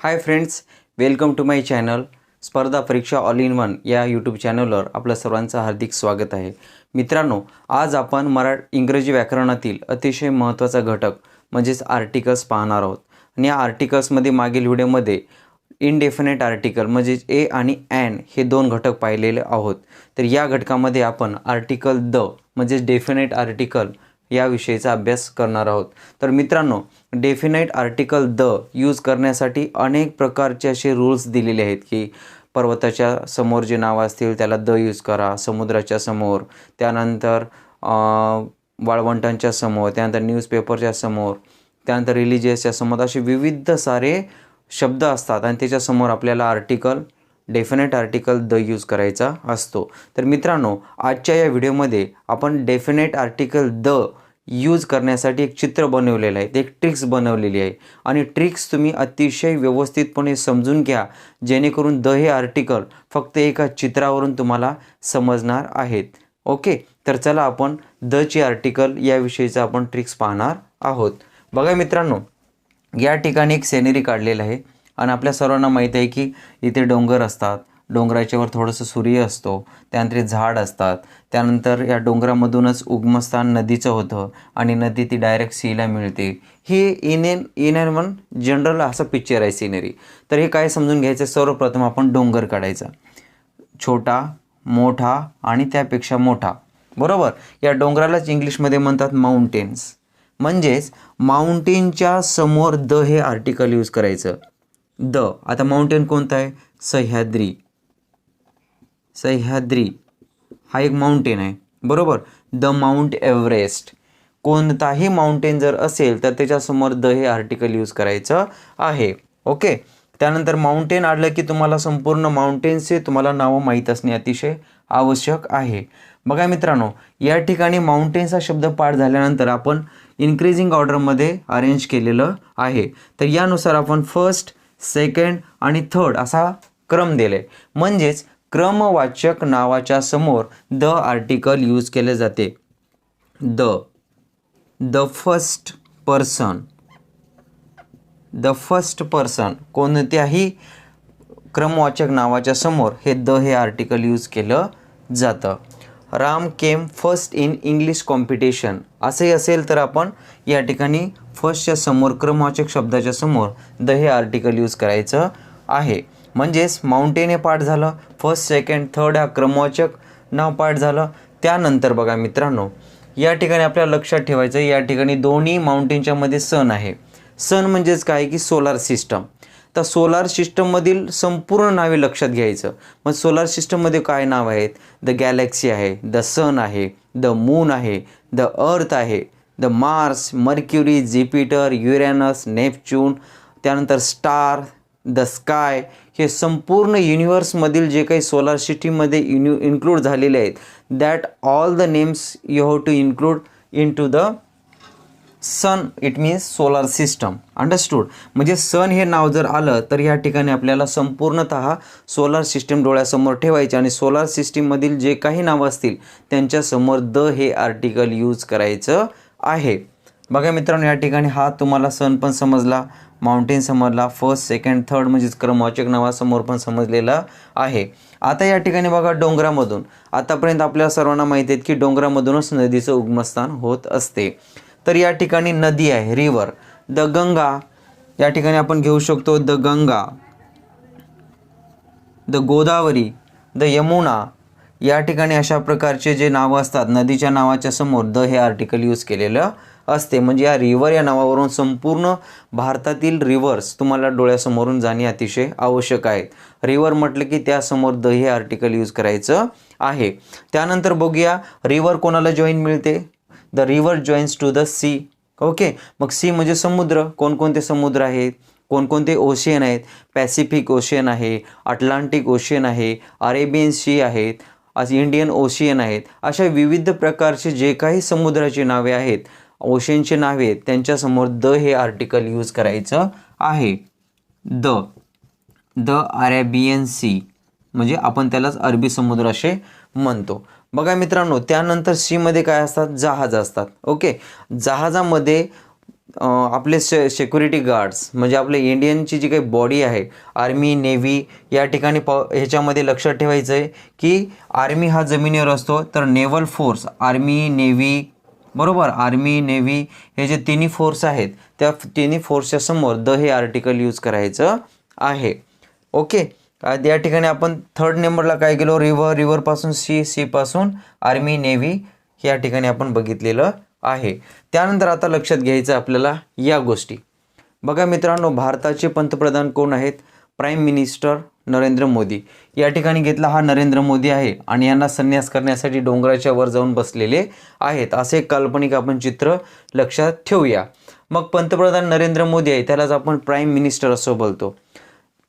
High friends, welcome to my channel स्पर्धा परीक्षा all in one या यूट्यूब चॅनलवर आपलं सर्वांचं हार्दिक स्वागत आहे. मित्रांनो, आज आपण इंग्रजी व्याकरणातील अतिशय महत्त्वाचा घटक म्हणजेच आर्टिकल्स पाहणार आहोत. आणि या आर्टिकल्समध्ये मागील व्हिडिओमध्ये इनडेफिनेट आर्टिकल म्हणजेच ए आणि ॲन हे दोन घटक पाहिलेले आहोत. तर या घटकामध्ये आपण आर्टिकल द म्हणजेच डेफिनेट आर्टिकल या विषयीचा अभ्यास करणार आहोत. तर मित्रांनो, डेफिनेट आर्टिकल द यूज करण्यासाठी अनेक प्रकारचे असे रूल्स दिलेले आहेत की पर्वताच्या समोर जे नाव असतील त्याला द यूज करा, समुद्राच्या समोर, त्यानंतर वाळवंटांच्या समोर, त्यानंतर न्यूजपेपरच्या समोर, त्यानंतर रिलिजियसच्या समोर, असे विविध सारे शब्द असतात आणि त्याच्यासमोर आपल्याला डेफिनेट आर्टिकल द यूज करायचा असतो. तर मित्रांनो, आजच्या या व्हिडिओमध्ये आपण डेफिनेट आर्टिकल द यूज करण्यासाठी एक चित्र बनवलेलं आहे, एक ट्रिक्स बनवलेली आहे आणि ट्रिक्स तुम्ही अतिशय व्यवस्थितपणे समजून घ्या, जेणेकरून द हे आर्टिकल फक्त एका चित्रावरून तुम्हाला समजणार आहेत. ओके, तर चला आपण दची आर्टिकल याविषयीचा आपण ट्रिक्स पाहणार आहोत. बघा मित्रांनो, या ठिकाणी एक सिनरी काढलेलं आहे आणि आपल्या सर्वांना माहीत आहे की इथे डोंगर असतात, डोंगराच्यावर थोडंसं सूर्य असतो, त्यानंतर झाड असतात, त्यानंतर या डोंगरामधूनच उगमस्थान नदीचं होतं आणि नदी ती डायरेक्ट सीला मिळते. ही इन एन वन जनरल असा पिक्चर आहे सिनरी. तर हे काय समजून घ्यायचं, सर्वप्रथम आपण डोंगर काढायचा, छोटा, मोठा आणि त्यापेक्षा मोठा, बरोबर. या डोंगरालाच इंग्लिशमध्ये म्हणतात माउंटेन्स. म्हणजेच माउंटेनच्या समोर द हे आर्टिकल यूज करायचं. द, आता माउंटेन कोणतं आहे? सह्याद्री हा एक माउंटेन आहे, बरोबर. द माउंट एव्हरेस्ट, कोणताही माउंटेन जर असेल तर त्याच्यासमोर द हे आर्टिकल यूज करायचं आहे. ओके, त्यानंतर माउंटेन आढळलं की तुम्हाला संपूर्ण माउंटेन्सचे तुम्हाला नावं माहीत असणे अतिशय आवश्यक आहे. बघा मित्रांनो, या ठिकाणी माउंटेन्स हा शब्द पाठ झाल्यानंतर आपण इन्क्रीजिंग ऑर्डरमध्ये अरेंज केलेलं आहे. तर यानुसार आपण फर्स्ट, सेकंड आणि थर्ड असा क्रम दिला आहे. म्हणजेच क्रमवाचक नावाच्या समोर द आर्टिकल यूज केले जाते. द फर्स्ट पर्सन कोणत्याही क्रमवाचक नावाच्या समोर हे आर्टिकल यूज केलं जातं. Ram came first in English competition असंही असेल तर आपण या ठिकाणी फर्स्टच्या समोर क्रमवाचक शब्दाच्या समोर द हे आर्टिकल यूज करायचं आहे. म्हणजेच माउंटेन हे पाठ झालं, फर्स्ट, सेकंड, थर्ड हा क्रमवाचक नाव पाठ झालं. त्यानंतर बघा मित्रांनो, या ठिकाणी आपल्याला लक्षात ठेवायचं, या ठिकाणी दोन्ही माउंटेनच्या मध्ये सन आहे. सन म्हणजेच काय की सोलार सिस्टम. तर सोलार सिस्टममधील संपूर्ण नावे लक्षात घ्यायचं. मग सोलार सिस्टममध्ये काय नाव आहेत? द गॅलेक्सी आहे, द सन आहे, द मून आहे, द अर्थ आहे, the Mars, mercury, Jupiter, Uranus, Neptune, त्यानंतर स्टार, द स्काय, हे संपूर्ण युनिवर्समधील जे काही सोलार सिस्टीममध्ये इन्क्लूड झालेले आहेत, that all the names you have to include into the sun. It means solar system. Understood. म्हणजे सन हे नाव जर आलं तर या ठिकाणी आपल्याला संपूर्णतः सोलार सिस्टीम डोळ्यासमोर ठेवायचे आणि सोलार सिस्टीममधील जे काही नावं असतील त्यांच्यासमोर द हे आर्टिकल यूज करायचं आहे. बघा मित्रांनो, या ठिकाणी हा तुम्हाला सन पण समजला, माउंटेन समजला, फर्स्ट, सेकंड, थर्ड म्हणजेच क्रमवाचक नावासमोर पण समजलेलं आहे. आता या ठिकाणी बघा, डोंगरामधून आतापर्यंत आपल्या सर्वांना माहिती आहे की डोंगरामधूनच नदीचं उगमस्थान होत असते. तर या ठिकाणी नदी आहे, रिवर. द गंगा, या ठिकाणी आपण घेऊ शकतो the Ganga, the Godavari, the Yamuna. या ठिकाणी अशा प्रकारचे जे नावं असतात नदीच्या नावाच्या समोर द हे आर्टिकल यूज केलेलं असते. म्हणजे या रिव्हर या नावावरून संपूर्ण भारतातील रिव्हर्स तुम्हाला डोळ्यासमोरून जाणे अतिशय आवश्यक आहे. रिव्हर म्हटलं की त्यासमोर द हे आर्टिकल यूज करायचं आहे. त्यानंतर बघूया, रिव्हर कोणाला जॉईन मिळते? The river joins to the sea. Okay, मग सी म्हणजे समुद्र. कोणकोणते समुद्र आहेत? कोणकोणते ओशियन आहेत? पॅसिफिक ओशियन आहे, अटलांटिक ओशियन आहे, अरेबियन सी आहेत, इंडियन ओशियन आहेत. अशा विविध प्रकारचे जे काही समुद्राची नावे आहेत, ओशियनचे नावे आहेत, त्यांच्यासमोर द हे आर्टिकल यूज करायचं आहे. द अरेबियन सी म्हणजे आपण त्यालाच अरबी समुद्र असे म्हणतो. बघा मित्रांनो, त्यानंतर सी मध्ये काय असतात? जहाज असतात. ओके, जहाजामध्ये आपले सिक्युरिटी गार्ड्स म्हणजे आपले इंडियनची जी काही बॉडी आहे आर्मी नेव्ही या ठिकाणी ह्याच्यामध्ये लक्षात ठेवायचं आहे की आर्मी हा जमिनीवर असतो, तर नेव्हल फोर्स आर्मी नेव्ही बरोबर आर्मी नेव्ही हे जे तिन्ही फोर्स आहेत त्या तिन्ही फोर्सच्या समोर द हे आर्टिकल यूज करायचं आहे. ओके, या ठिकाणी आपण थर्ड नंबरला काय केलो, रिव्हरपासून सीपासून आर्मी नेव्ही या ठिकाणी आपण बघितलेलं आहे. त्यानंतर आता लक्षात घ्यायचं आपल्याला या गोष्टी. बघा मित्रांनो, भारताचे पंतप्रधान कोण आहेत, प्राईम मिनिस्टर नरेंद्र मोदी. या ठिकाणी घेतला हा नरेंद्र मोदी आहे आणि यांना संन्यास करण्यासाठी डोंगराच्या वर जाऊन बसलेले आहेत, असे एक काल्पनिक आपण चित्र लक्षात ठेवूया. मग पंतप्रधान नरेंद्र मोदी आहे त्यालाच आपण प्राईम मिनिस्टर असं बोलतो.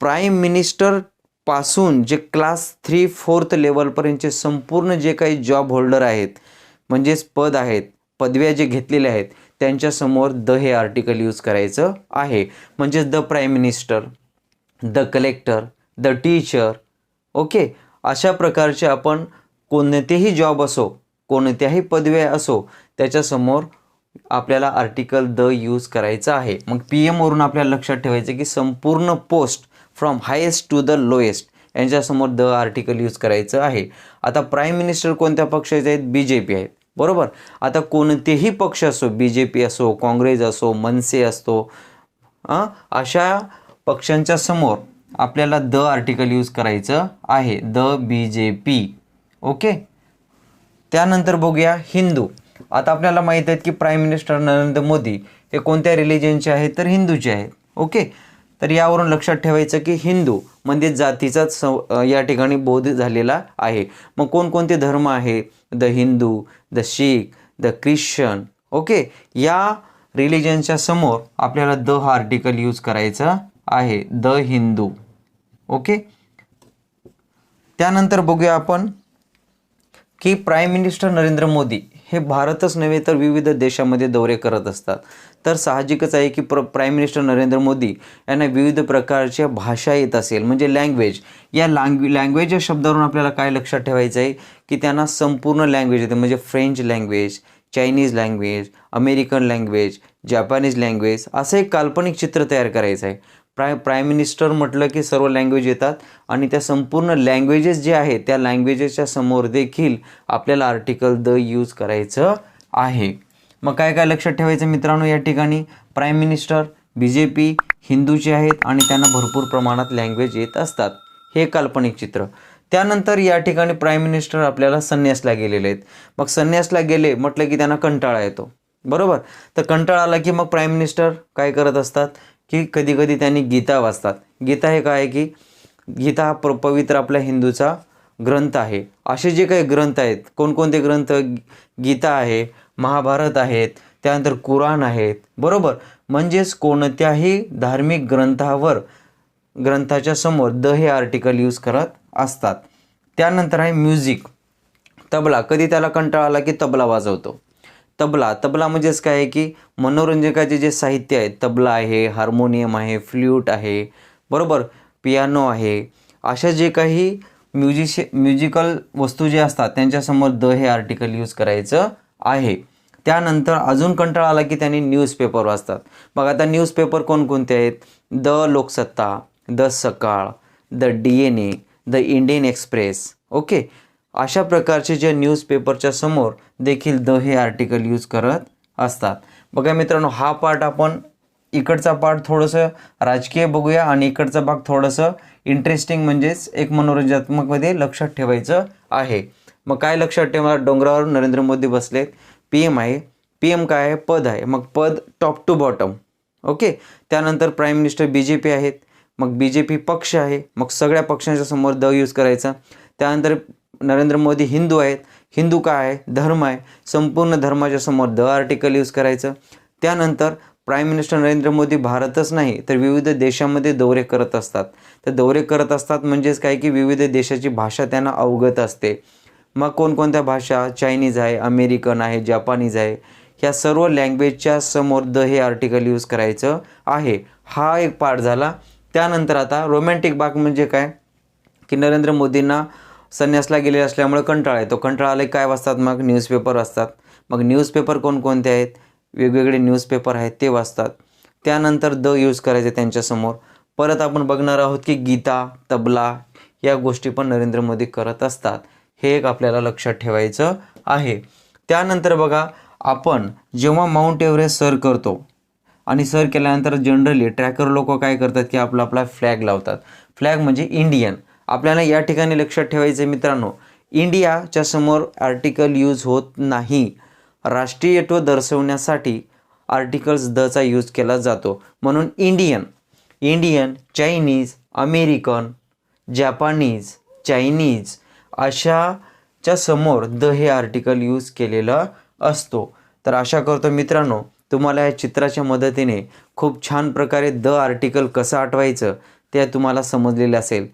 प्राईम मिनिस्टर पासून जे क्लास 3-4 लेवलपर्यंतचे संपूर्ण जे काही जॉब होल्डर आहेत म्हणजेच पद आहेत, पदव्या जे घेतलेले आहेत त्यांच्यासमोर द हे आर्टिकल यूज करायचं आहे. म्हणजेच the prime minister, the collector, the teacher. Okay, अशा प्रकारचे आपण कोणतेही जॉब असो, कोणत्याही पदव्या असो त्याच्यासमोर आपल्याला आर्टिकल द यूज करायचं आहे. मग PM वरून आपल्याला लक्षात ठेवायचं की संपूर्ण post from highest to the lowest यांच्यासमोर द आर्टिकल यूज करायचं आहे. आता प्राईम मिनिस्टर कोणत्या पक्षाचे आहेत, BJP आहेत बरोबर. आता कोणतेही पक्ष असो, BJP असो, काँग्रेस असो, मनसे असतो, अशा पक्षांच्या समोर आपल्याला द आर्टिकल यूज करायचं आहे, द BJP. ओके, त्यानंतर बघूया हिंदू. आता आपल्याला माहीत आहे की प्राईम मिनिस्टर नरेंद्र मोदी हे कोणत्या रिलिजनचे आहेत, तर हिंदूचे आहेत. ओके, तर यावरून लक्षात ठेवायचं की हिंदू म्हणजे जातीचाच या ठिकाणी बोध झालेला आहे. मग कोणकोणते धर्म आहे, the Hindu, the Sikh, the Christian. Okay, या रिलिजनच्या समोर आपल्याला द हा आर्टिकल यूज करायचा आहे, द हिंदू. ओके, त्यानंतर बघूया आपण की प्राईम मिनिस्टर नरेंद्र मोदी हे भारतच नव्हे तर विविध देशामध्ये दौरे करत असतात. तर साहजिकच आहे की प्राईम मिनिस्टर नरेंद्र मोदी यांना विविध प्रकारच्या भाषा येत असेल, म्हणजे लँग्वेज. या लँग्वेज या शब्दावरून आपल्याला काय लक्षात ठेवायचं आहे की त्यांना संपूर्ण लँग्वेज येते, म्हणजे French language, Chinese language, American language, Japanese language, असं एक काल्पनिक चित्र तयार करायचं आहे. प्राईम मिनिस्टर म्हटलं की सर्व लँग्वेज येतात आणि त्या संपूर्ण लँग्वेजेस जे आहेत त्या लँग्वेजेसच्या समोर देखील आपल्याला आर्टिकल द यूज करायचं आहे. मग काय काय लक्षात ठेवायचं मित्रांनो, या ठिकाणी प्राईम मिनिस्टर BJP हिंदूचे आहेत आणि त्यांना भरपूर प्रमाणात लँग्वेज येत असतात, हे काल्पनिक चित्र. त्यानंतर या ठिकाणी प्राईम मिनिस्टर आपल्याला संन्यासला गेलेले आहेत. मग संन्यासला गेले म्हटलं की त्यांना कंटाळा येतो बरोबर. तर कंटाळा आला की मग प्राईम मिनिस्टर काय करत असतात की कधी कधी त्यांनी गीता वाचतात. गीता हे काय आहे की गीता हा पवित्र आपल्या हिंदूचा ग्रंथ आहे. असे जे काही ग्रंथ आहेत, कोणकोणते ग्रंथ, गीता आहे, महाभारत आहेत, त्यानंतर कुराण आहेत बरोबर. म्हणजेच कोणत्याही धार्मिक ग्रंथाच्या समोर द हे आर्टिकल यूज करत असतात. त्यानंतर आहे म्युझिक, तबला. कधी त्याला कंटाळा आला की तबला वाजवतो. तबला म्हणजेच काय आहे की मनोरंजकाचे जे साहित्य आहे, तबला आहे, हार्मोनियम आहे, फ्ल्यूट आहे बरोबर, पियानो आहे, अशा जे काही म्युझिकल वस्तू जे असतात त्यांच्यासमोर द हे आर्टिकल यूज करायचं आहे. त्यानंतर अजून कंटाळा आला की त्यांनी न्यूजपेपर वाचतात. मग आता न्यूजपेपर कोणकोणते आहेत, द लोकसत्ता, द सकाळ, the DNA, the Indian express. Okay, अशा प्रकारचे जे न्यूजपेपरच्या समोर देखील द हे आर्टिकल यूज करत असतात. बघा मित्रांनो, हा पार्ट आपण इकडचा पार्ट थोडंसं राजकीय बघूया आणि इकडचा भाग थोडंसं इंटरेस्टिंग म्हणजेच एक मनोरंजनात्मकमध्ये लक्षात ठेवायचं आहे. मग काय लक्षात ठेवा, डोंगरावर नरेंद्र मोदी बसलेत, PM आहे. PM काय आहे, पद आहे. मग पद टॉप टू बॉटम. ओके, त्यानंतर प्राईम मिनिस्टर BJP आहेत. मग BJP पक्ष आहे, मग सगळ्या पक्षांच्या समोर द यूज करायचा. त्यानंतर नरेंद्र मोदी हिंदू आहेत. हिंदू काय आहे, धर्म आहे, संपूर्ण धर्माच्या समोर द आर्टिकल यूज करायचं. त्यानंतर प्राईम मिनिस्टर नरेंद्र मोदी भारतच नाही तर विविध देशामध्ये दौरे करत असतात. तर दौरे करत असतात म्हणजेच काय की विविध देशाची भाषा त्यांना अवगत असते. मग कोणकोणत्या भाषा, चायनीज आहे, अमेरिकन आहे, जपानीज आहे, ह्या सर्व लँग्वेजच्या समोर द हे आर्टिकल यूज करायचं आहे. हा एक पार्ट झाला. त्यानंतर आता रोमॅन्टिक भाग म्हणजे काय की नरेंद्र मोदींना संन्यासला गेले असल्यामुळे कंटाळा येतो. कंटाळा आले काय वाचतात, मग न्यूजपेपर वाचतात. मग न्यूजपेपर कोणकोणते आहेत, वेगवेगळे न्यूजपेपर आहेत ते वाचतात. त्यानंतर द यूज करायचे त्यांच्यासमोर. परत आपण बघणार आहोत की गीता, तबला या गोष्टी पण नरेंद्र मोदी करत असतात. हे एक आपल्याला लक्षात ठेवायचं आहे. त्यानंतर बघा, आपण जेव्हा माउंट एव्हरेस्ट सर करतो आणि सर केल्यानंतर जनरली ट्रॅकर लोक काय करतात की आपला फ्लॅग लावतात. फ्लॅग म्हणजे इंडियन. आपल्याला या ठिकाणी लक्षात ठेवायचं मित्रांनो, इंडियाच्या समोर आर्टिकल यूज होत नाही. राष्ट्रीयत्व दर्शवण्यासाठी आर्टिकल्स दचा यूज केला जातो. म्हणून Indian, Chinese, American, Japanese, Chinese अशाच्या समोर द हे आर्टिकल यूज केलेलं असतो. तर आशा करतो मित्रांनो तुम्हाला या चित्राच्या मदतीने खूप छान प्रकारे द आर्टिकल कसं आठवायचं ते तुम्हाला समजलेलं असेल.